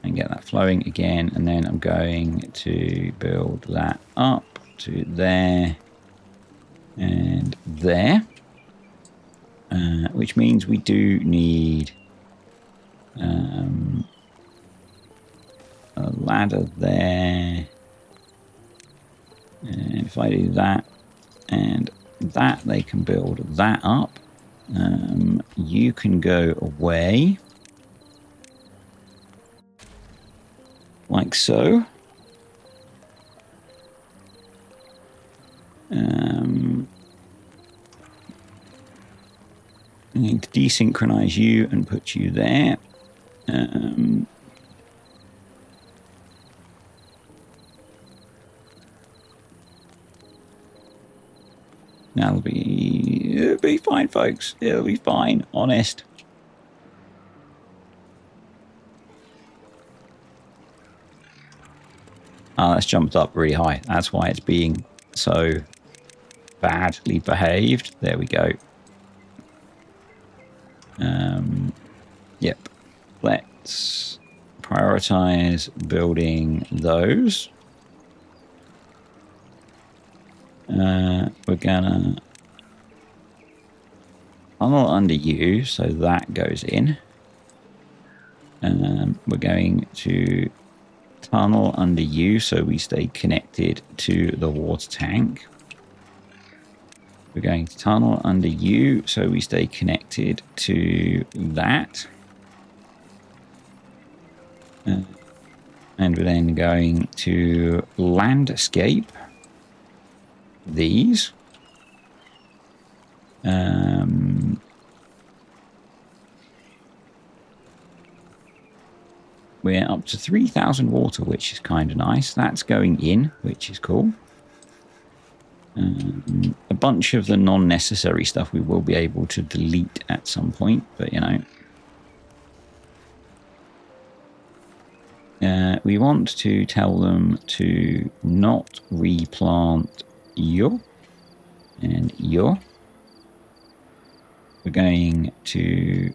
And get that flowing again. And then I'm going to build that up to there. And there. Which means we do need a ladder there. And if I do that and that, they can build that up. You can go away. Like so. I need to desynchronize you and put you there. Now it'll be fine, folks. It'll be fine. Honest. Oh, that's jumped up really high. That's why it's being so badly behaved. There we go. Yep. Let's prioritize building those. We're gonna tunnel under you, so that goes in. We're going to tunnel under you so we stay connected to the water tank. We're going to tunnel under you so we stay connected to that. And we're then going to landscape these. We're up to 3,000 water, which is kind of nice. That's going in, which is cool. A bunch of the non-necessary stuff we will be able to delete at some point, but you know. We want to tell them to not replant your and your. We're going to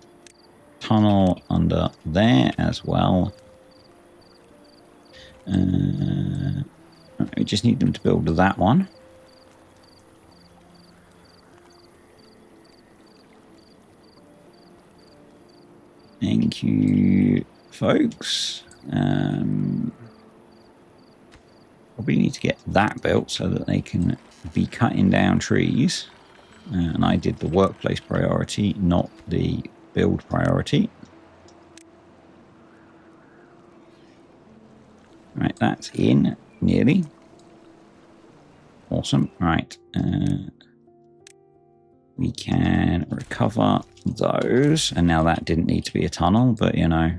tunnel under there as well. We just need them to build that one. Thank you, folks. Probably need to get that built so that they can be cutting down trees. And I did the workplace priority, not the build priority. Right, that's in nearly. Awesome. Right. We can recover those. And now that didn't need to be a tunnel, but you know.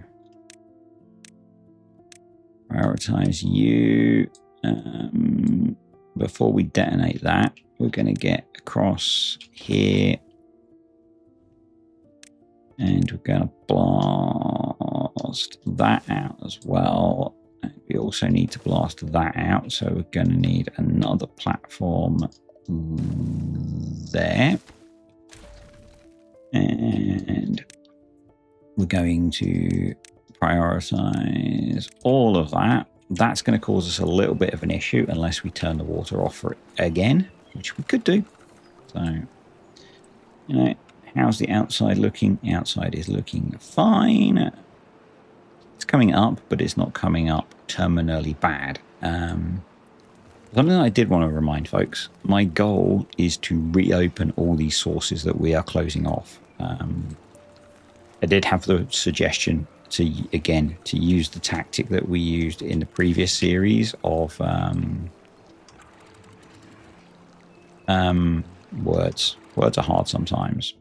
Prioritize you. Before we detonate that, we're going to get across here. And we're going to blast that out as well. And we also need to blast that out. So we're going to need another platform there. And we're going to prioritize all of that. That's going to cause us a little bit of an issue unless we turn the water off for it again, which we could do. So, you know, how's the outside looking? The outside is looking fine. It's coming up, but it's not coming up terminally bad. Something I did want to remind folks, my goal is to reopen all these sources that we are closing off. I did have the suggestion to use the tactic that we used in the previous series of words. Words are hard sometimes.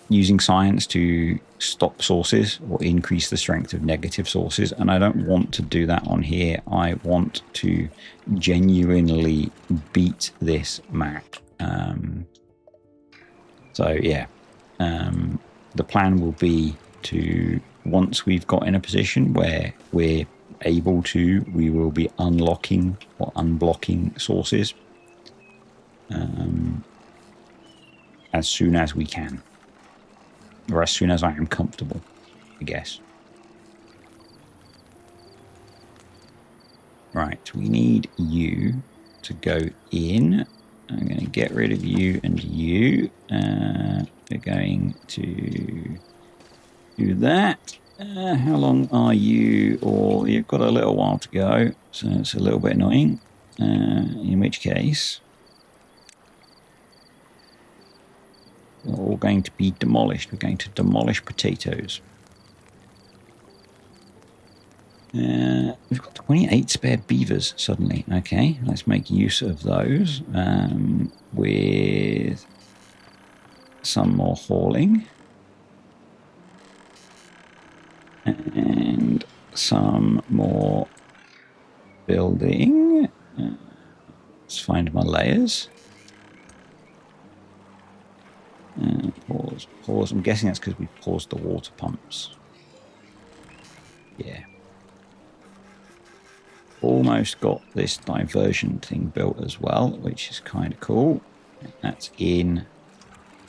Using science to stop sources or increase the strength of negative sources, and I don't want to do that on here. I want to genuinely beat this map. So yeah, the plan will be to, once we've got in a position where we're able to, we will be unlocking or unblocking sources as soon as we can. Or as soon as I am comfortable, I guess. Right, we need you to go in. I'm going to get rid of you and you. We're going to do that. How long are you? Or you've got a little while to go, so it's a little bit annoying. In which case, we're all going to be demolished. We're going to demolish potatoes. We've got 28 spare beavers suddenly. Okay, let's make use of those with some more hauling and some more building. Let's find my layers. Pause. I'm guessing that's because we paused the water pumps. Yeah. Almost got this diversion thing built as well, which is kind of cool. That's in.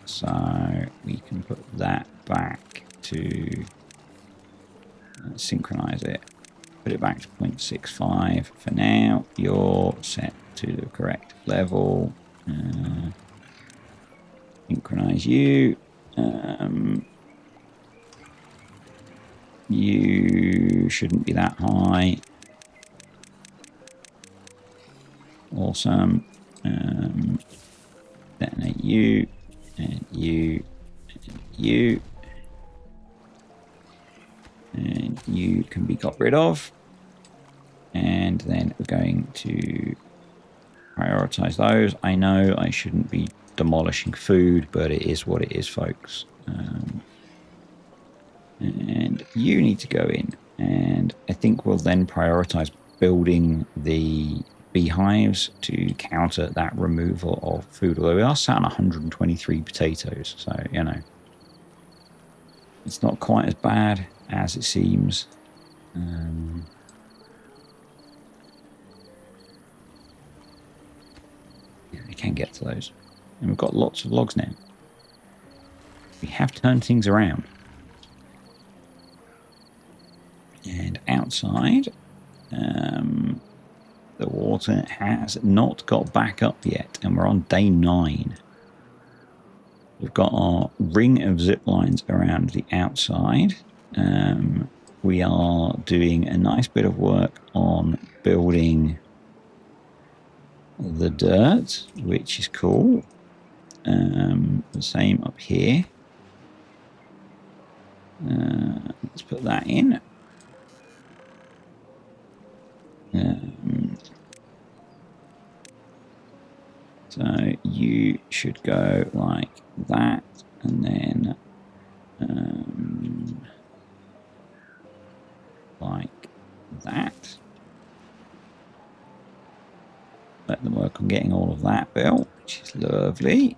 So we can put that back to synchronize it. Put it back to 0.65 for now. You're set to the correct level. Synchronize you. You shouldn't be that high. Awesome. Detonate you, and you, and you. And you can be got rid of. And then we're going to prioritize those. I know I shouldn't be demolishing food, but it is what it is, folks. And you need to go in. And I think we'll then prioritize building the beehives to counter that removal of food. Although we are sat on 123 potatoes, so, you know, it's not quite as bad as it seems. Yeah, we can get to those. And we've got lots of logs now. We have turned things around. And outside, the water has not got back up yet, and we're on day 9. We've got our ring of zip lines around the outside. We are doing a nice bit of work on building the dirt, which is cool. The same up here. Let's put that in. So you should go like that, and then like that. Let them work on getting all of that built, which is lovely.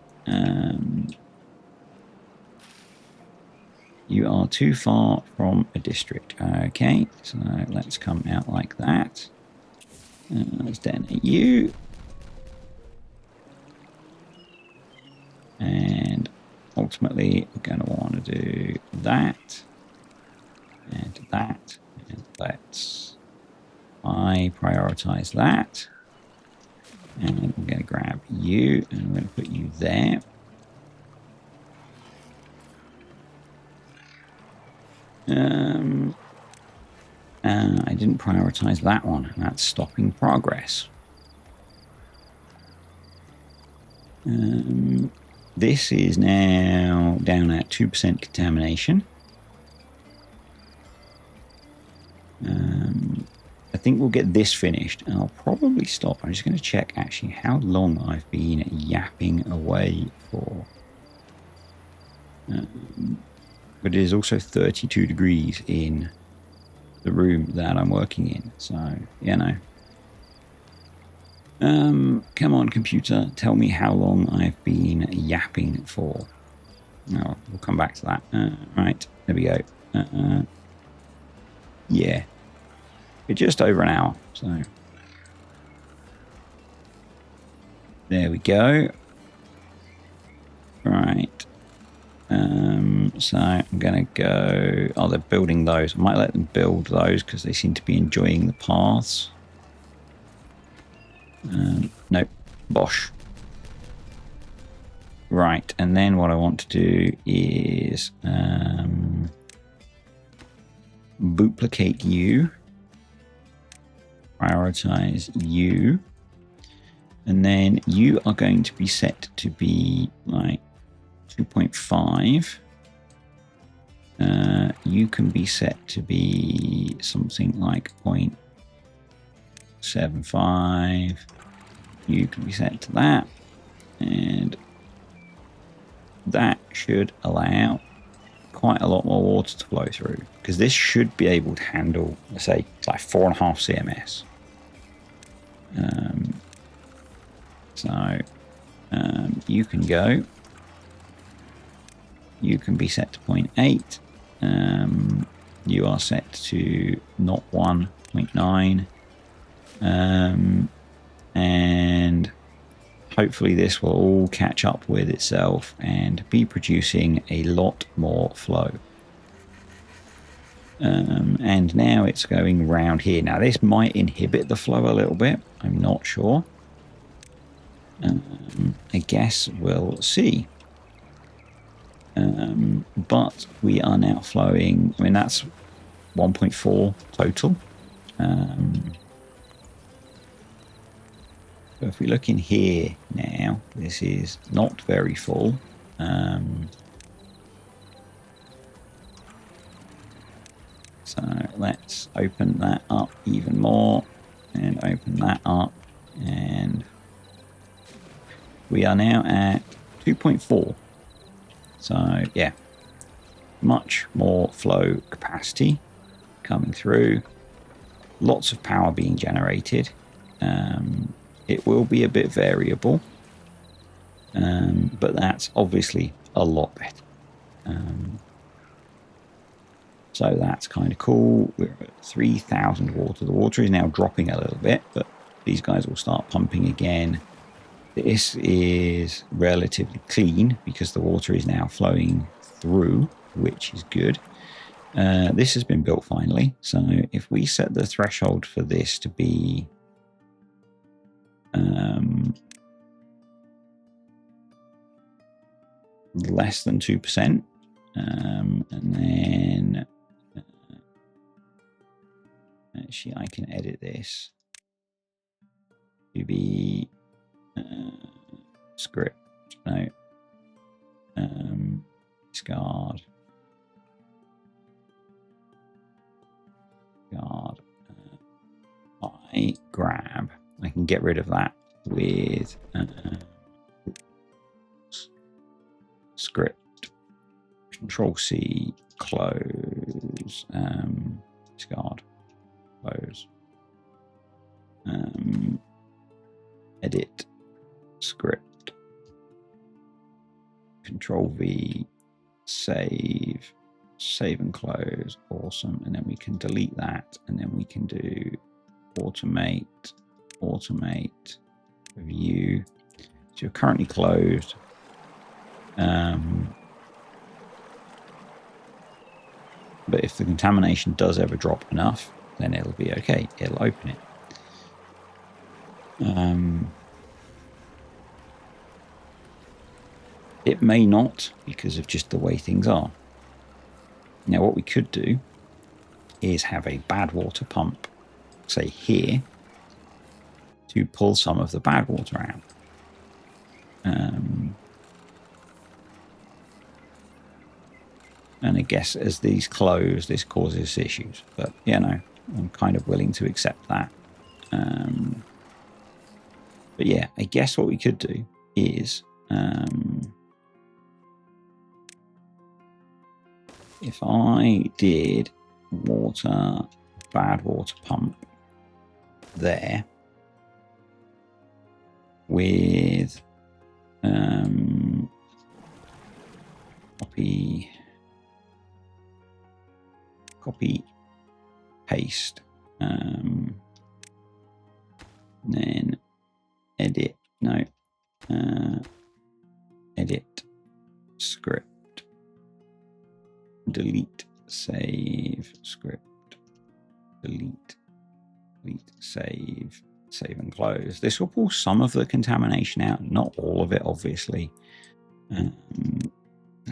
You are too far from a district. Okay, so let's come out like that. Let's detonate you. And ultimately, we're going to want to do that. And that. And I prioritize that. And I'm going to grab you, and I'm going to put you there. I didn't prioritize that one. That's stopping progress. This is now down at 2% contamination. I think we'll get this finished, and I'll probably stop. I'm just going to check actually how long I've been yapping away for. But it is also 32 degrees in the room that I'm working in. So, you know. Come on, computer. Tell me how long I've been yapping for. Oh, we'll come back to that. Right, there we go. Yeah. It's just over an hour. So, there we go. Right. So I'm going to go... Oh, they're building those. I might let them build those because they seem to be enjoying the paths. Nope. Bosh. Right. And then what I want to do is duplicate you. Prioritize you. And then you are going to be set to be like 2.5. You can be set to be something like 0.75. You can be set to that. And that should allow quite a lot more water to flow through. Because this should be able to handle, let's say, like 4.5 CMS. So you can go. You can be set to 0.8. You are set to not 1.9. And hopefully this will all catch up with itself and be producing a lot more flow. And now it's going round here. Now this might inhibit the flow a little bit. I'm not sure. I guess we'll see. But we are now flowing. I mean, that's 1.4 total. So if we look in here now, this is not very full. So let's open that up even more and open that up. And we are now at 2.4. So yeah, much more flow capacity coming through. Lots of power being generated. It will be a bit variable, but that's obviously a lot better. So that's kind of cool. We're at 3,000 water. The water is now dropping a little bit, but these guys will start pumping again. This is relatively clean because the water is now flowing through, which is good. This has been built finally. So if we set the threshold for this to be less than 2%, and then actually I can edit this to be Script. No. Discard. Guard. I grab. I can get rid of that with script. Control C. Close. Discard. Close. Edit. Script. Control V. Save. Save and close. Awesome. And then we can delete that. And then we can do automate, view. So you're currently closed. But if the contamination does ever drop enough, then it'll be okay. It'll open it. It may not, because of just the way things are. Now, what we could do is have a bad water pump, say here, to pull some of the bad water out. And I guess as these close, this causes issues. But, you know, I'm kind of willing to accept that. But yeah, I guess what we could do is if I did bad water pump there with copy paste, then edit, edit script, delete, save, script, delete, save and close. This will pull some of the contamination out, not all of it, obviously. I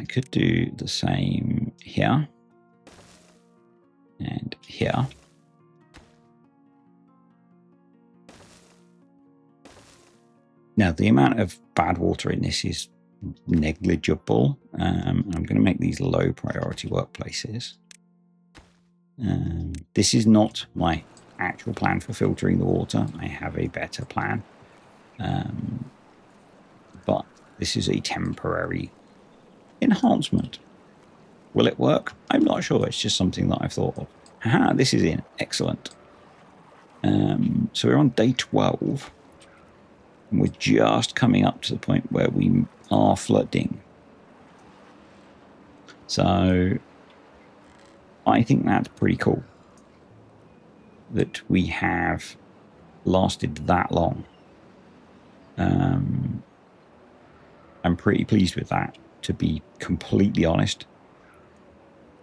could do the same here and here. Now, the amount of bad water in this is negligible. I'm going to make these low priority workplaces. This is not my actual plan for filtering the water. I have a better plan. But this is a temporary enhancement. Will it work? I'm not sure. It's just something that I've thought of. Aha, this is in. Excellent. So we're on day 12. And we're just coming up to the point where we are flooding. So I think that's pretty cool that we have lasted that long. I'm pretty pleased with that, to be completely honest.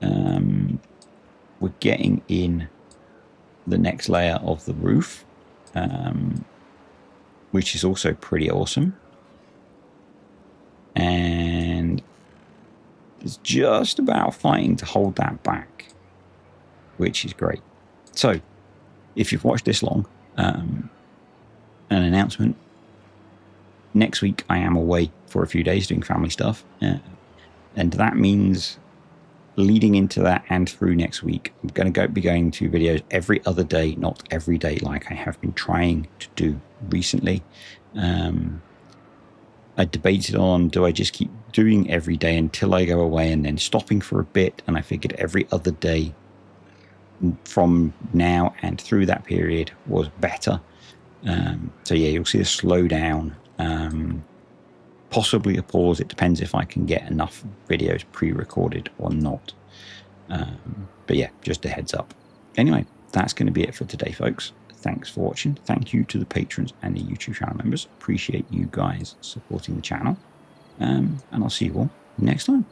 We're getting in the next layer of the roof, which is also pretty awesome. And it's just about fighting to hold that back, which is great. So, if you've watched this long, an announcement. Next week, I am away for a few days doing family stuff. And that means leading into that and through next week, I'm going to be going to videos every other day, not every day like I have been trying to do recently. I debated on, do I just keep doing every day until I go away and then stopping for a bit? And I figured every other day from now and through that period was better. So yeah, you'll see a slowdown, possibly a pause. It depends if I can get enough videos pre-recorded or not. But yeah, just a heads up. Anyway, that's going to be it for today, folks. Thanks for watching. Thank you to the patrons and the YouTube channel members. Appreciate you guys supporting the channel. And I'll see you all next time.